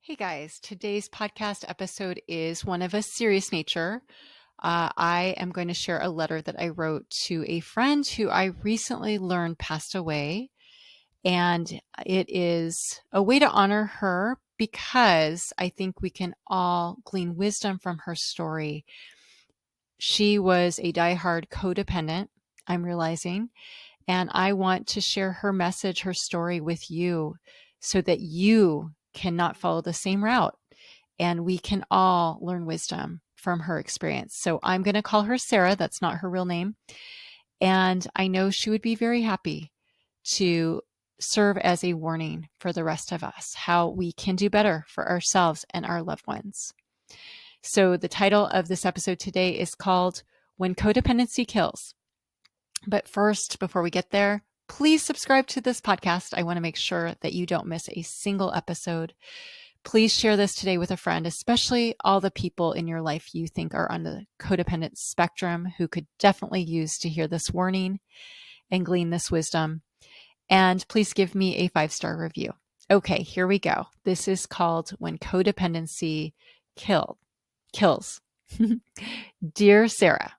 Hey guys, today's podcast episode is one of a serious nature. I am going to share a letter that I wrote to a friend who I recently learned passed away. And it is a way to honor her because I think we can all glean wisdom from her story. She was a diehard codependent, I'm realizing, and I want to share her message, her story with you so that you cannot follow the same route and we can all learn wisdom from her experience. So I'm going to call her Sarah. That's not her real name. And I know she would be very happy to serve as a warning for the rest of us, how we can do better for ourselves and our loved ones. So the title of this episode today is called When Codependency Kills. But first, before we get there, please subscribe to this podcast. I want to make sure that you don't miss a single episode. Please share this today with a friend, especially all the people in your life you think are on the codependent spectrum who could definitely use to hear this warning and glean this wisdom. And please give me a 5-star review. Okay, here we go. This is called When Codependency Kills. Dear Sarah,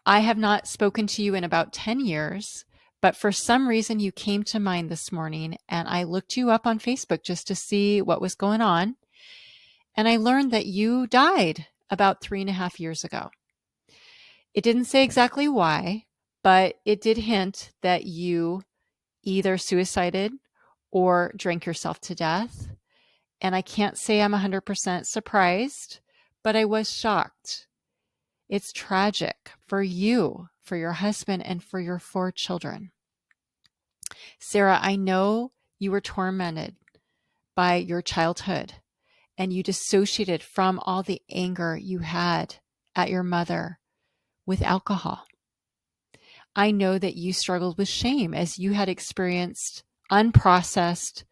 I have not spoken to you in about 10 years, but for some reason you came to mind this morning and I looked you up on Facebook just to see what was going on. And I learned that you died about 3.5 years ago. It didn't say exactly why, but it did hint that you either suicided or drank yourself to death. And I can't say I'm 100% surprised, but I was shocked. It's tragic for you, for your husband, and for your 4 children. Sarah, I know you were tormented by your childhood and you dissociated from all the anger you had at your mother with alcohol. I know that you struggled with shame as you had experienced unprocessed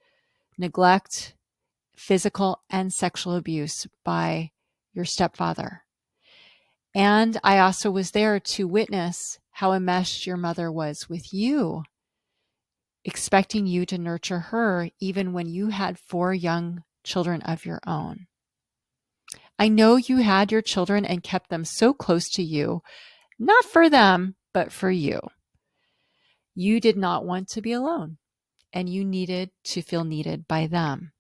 neglect, physical and sexual abuse by your stepfather. And I also was there to witness how enmeshed your mother was with you, expecting you to nurture her even when you had 4 young children of your own. I know you had your children and kept them so close to you, not for them, but for you. You did not want to be alone, and you needed to feel needed by them.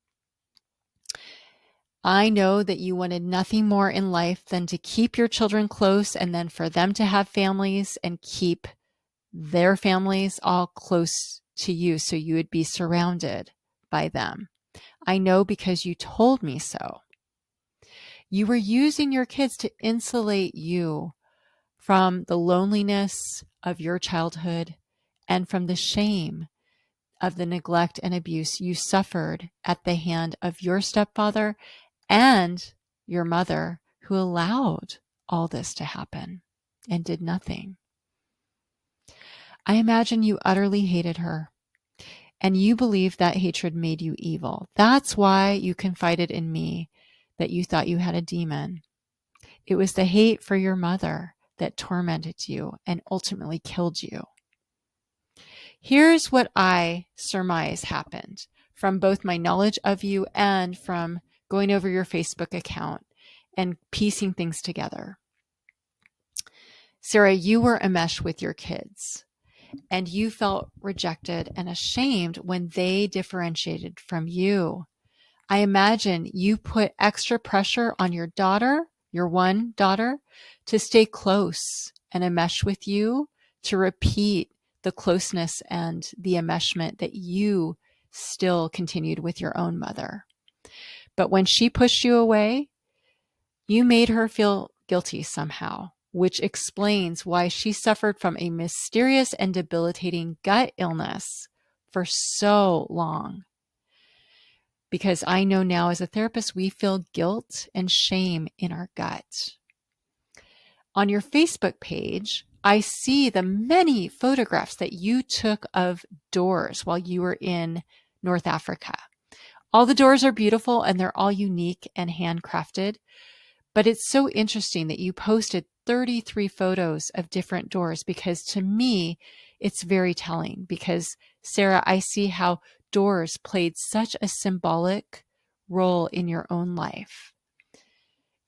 I know that you wanted nothing more in life than to keep your children close and then for them to have families and keep their families all close to you so you would be surrounded by them. I know because you told me so. You were using your kids to insulate you from the loneliness of your childhood and from the shame of the neglect and abuse you suffered at the hand of your stepfather and your mother, who allowed all this to happen and did nothing. I imagine you utterly hated her, and you believed that hatred made you evil. That's why you confided in me that you thought you had a demon. It was the hate for your mother that tormented you and ultimately killed you. Here's what I surmise happened from both my knowledge of you and from going over your Facebook account and piecing things together. Sarah, you were enmeshed with your kids and you felt rejected and ashamed when they differentiated from you. I imagine you put extra pressure on your daughter, your one daughter, to stay close and enmesh with you, to repeat the closeness and the enmeshment that you still continued with your own mother. But when she pushed you away, you made her feel guilty somehow, which explains why she suffered from a mysterious and debilitating gut illness for so long. Because I know now as a therapist, we feel guilt and shame in our gut. On your Facebook page, I see the many photographs that you took of doors while you were in North Africa. All the doors are beautiful and they're all unique and handcrafted. But it's so interesting that you posted 33 photos of different doors because to me, it's very telling because Sarah, I see how doors played such a symbolic role in your own life.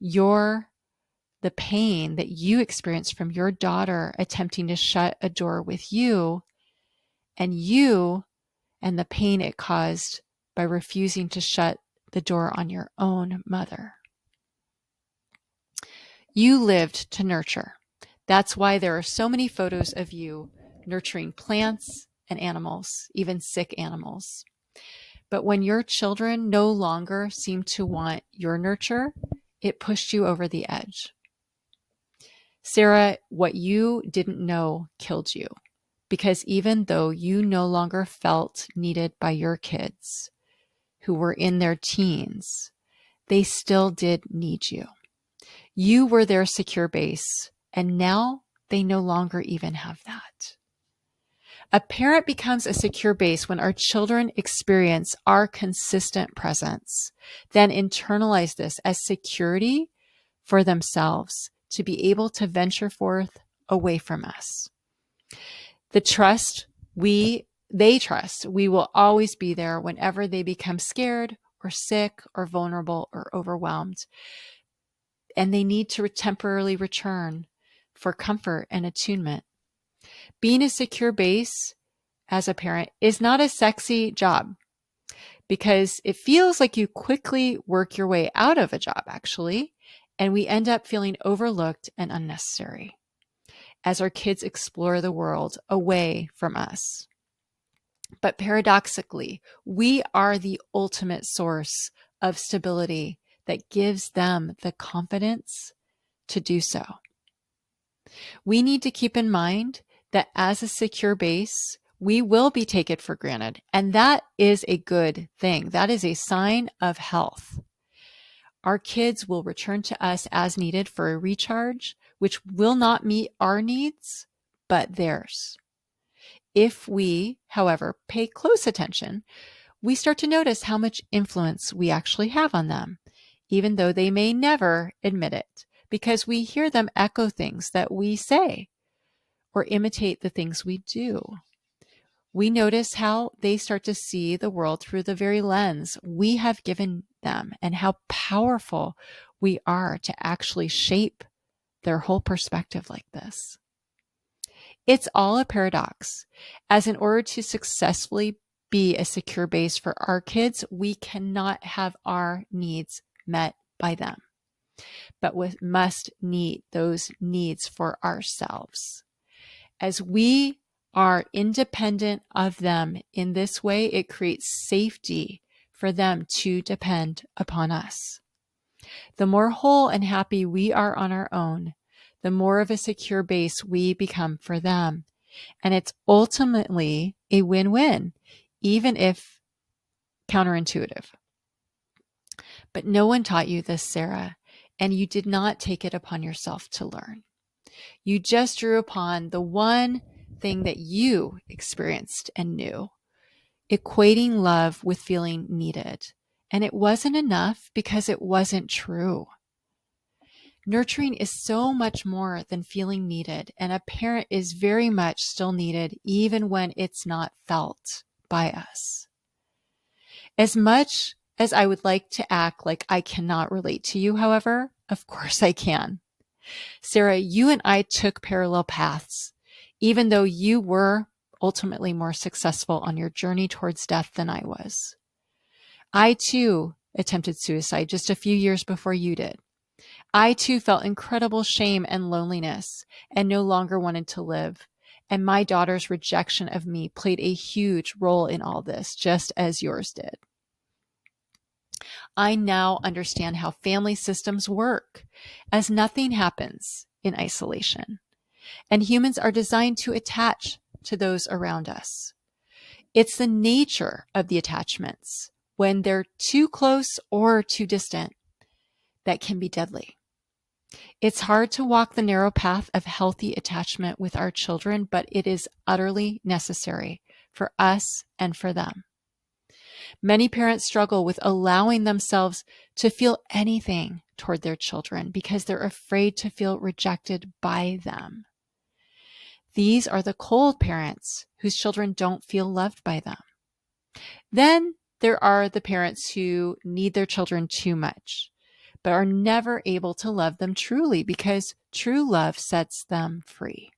The pain that you experienced from your daughter attempting to shut a door with you, and the pain it caused by refusing to shut the door on your own mother. You lived to nurture. That's why there are so many photos of you nurturing plants and animals, even sick animals. But when your children no longer seem to want your nurture, it pushed you over the edge. Sarah, what you didn't know killed you, because even though you no longer felt needed by your kids who were in their teens, they still did need you. You were their secure base, and now they no longer even have that. A parent becomes a secure base when our children experience our consistent presence, then internalize this as security for themselves to be able to venture forth away from us. They trust we will always be there whenever they become scared or sick or vulnerable or overwhelmed. And they need to temporarily return for comfort and attunement. Being a secure base as a parent is not a sexy job, because it feels like you quickly work your way out of a job, actually, and we end up feeling overlooked and unnecessary as our kids explore the world away from us. But paradoxically, we are the ultimate source of stability that gives them the confidence to do so. We need to keep in mind that as a secure base, we will be taken for granted. And that is a good thing. That is a sign of health. Our kids will return to us as needed for a recharge, which will not meet our needs, but theirs. If we, however, pay close attention, we start to notice how much influence we actually have on them, even though they may never admit it, because we hear them echo things that we say or imitate the things we do. We notice how they start to see the world through the very lens we have given them, and how powerful we are to actually shape their whole perspective like this. It's all a paradox, as in order to successfully be a secure base for our kids, we cannot have our needs met by them, but we must meet those needs for ourselves. As we are independent of them in this way, it creates safety for them to depend upon us. The more whole and happy we are on our own, the more of a secure base we become for them. And it's ultimately a win-win, even if counterintuitive. But no one taught you this, Sarah, and you did not take it upon yourself to learn. You just drew upon the one thing that you experienced and knew, equating love with feeling needed. And it wasn't enough because it wasn't true. Nurturing is so much more than feeling needed, and a parent is very much still needed even when it's not felt by us. As much as I would like to act like I cannot relate to you, however, of course I can. Sarah, you and I took parallel paths, even though you were ultimately more successful on your journey towards death than I was. I too attempted suicide just a few years before you did. I too felt incredible shame and loneliness and no longer wanted to live. And my daughter's rejection of me played a huge role in all this, just as yours did. I now understand how family systems work, as nothing happens in isolation. And humans are designed to attach to those around us. It's the nature of the attachments, when they're too close or too distant, that can be deadly. It's hard to walk the narrow path of healthy attachment with our children, but it is utterly necessary for us and for them. Many parents struggle with allowing themselves to feel anything toward their children because they're afraid to feel rejected by them. These are the cold parents whose children don't feel loved by them. Then there are the parents who need their children too much, but are never able to love them truly because true love sets them free.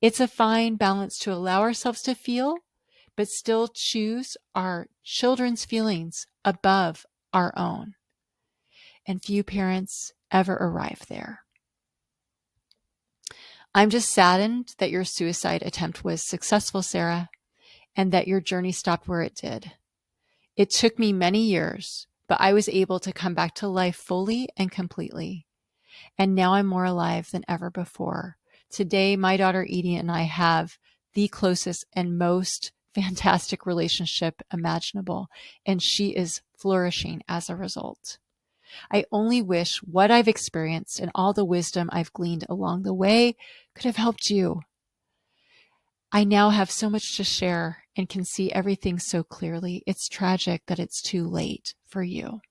It's a fine balance to allow ourselves to feel, but still choose our children's feelings above our own. And few parents ever arrive there. I'm just saddened that your suicide attempt was successful, Sarah, and that your journey stopped where it did. It took me many years, but I was able to come back to life fully and completely. And now I'm more alive than ever before. Today, my daughter Edie and I have the closest and most fantastic relationship imaginable, and she is flourishing as a result. I only wish what I've experienced and all the wisdom I've gleaned along the way could have helped you. I now have so much to share and can see everything so clearly. It's tragic that it's too late for you.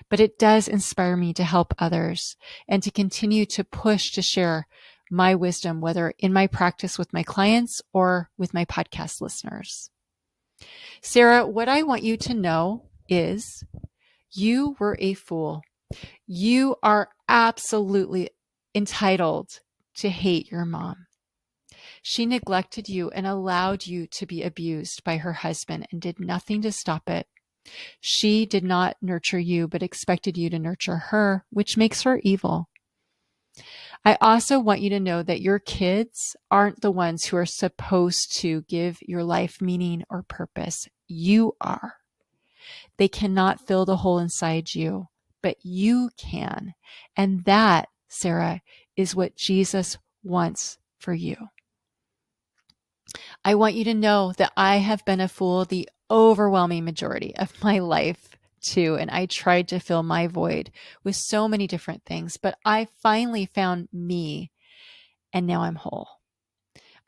But it does inspire me to help others and to continue to push to share my wisdom, whether in my practice with my clients or with my podcast listeners. Sarah, what I want you to know is you were a fool. You are absolutely entitled to hate your mom. She neglected you and allowed you to be abused by her husband and did nothing to stop it. She did not nurture you, but expected you to nurture her, which makes her evil. I also want you to know that your kids aren't the ones who are supposed to give your life meaning or purpose. You are. They cannot fill the hole inside you, but you can. And that, Sarah, is what Jesus wants for you. I want you to know that I have been a fool the overwhelming majority of my life too, and I tried to fill my void with so many different things, but I finally found me, and now I'm whole.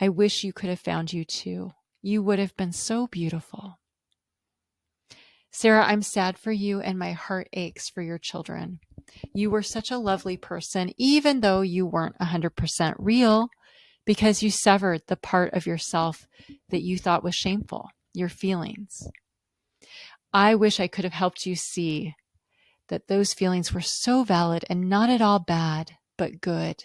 I wish you could have found you too. You would have been so beautiful. Sarah, I'm sad for you, and my heart aches for your children. You were such a lovely person, even though you weren't 100% real, because you severed the part of yourself that you thought was shameful, your feelings. I wish I could have helped you see that those feelings were so valid and not at all bad, but good.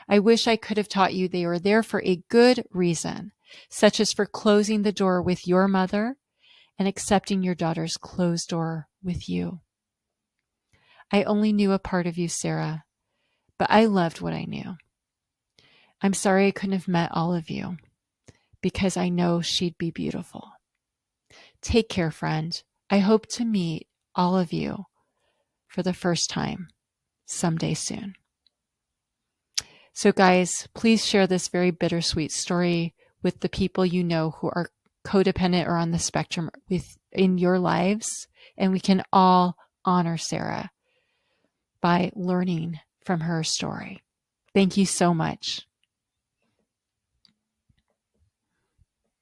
I wish I could have taught you they were there for a good reason, such as for closing the door with your mother and accepting your daughter's closed door with you. I only knew a part of you, Sarah, but I loved what I knew. I'm sorry I couldn't have met all of you because I know she'd be beautiful. Take care, friend. I hope to meet all of you for the first time someday soon. So guys, please share this very bittersweet story with the people you know who are codependent or on the spectrum in your lives. And we can all honor Sarah by learning from her story. Thank you so much.